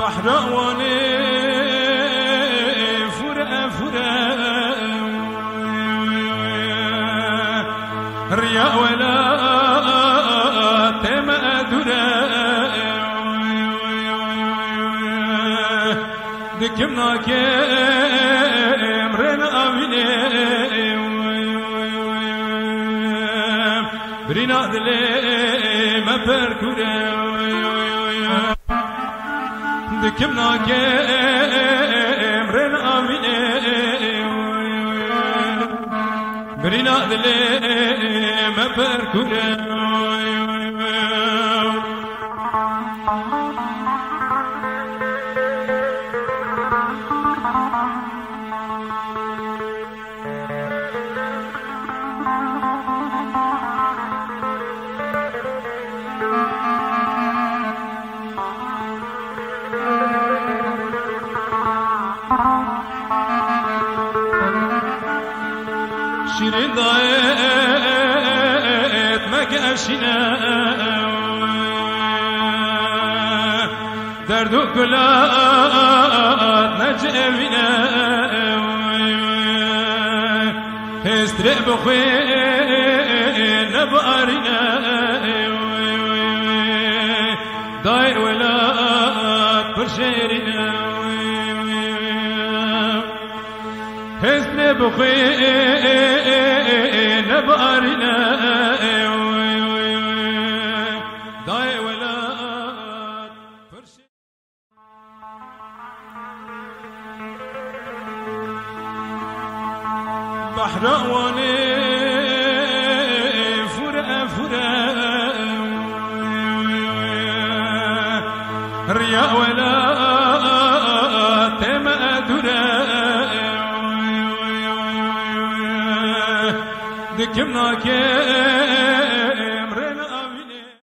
بحراواني فرع فرع ريا ولا تما درا دكمنا كم رنا أميني برينا دلي ما بركورا دكمنا كم رنا أميني برينا دلي ما بركورا شیرین دایت مگشینه درد و گلات نجوینه هستره بخوی نبارینه دای ولات پرشیرینه هستره بخوی نبارنا داي ولاد بحراواني فرع فرع ريا ولا تما درا دكمنا كم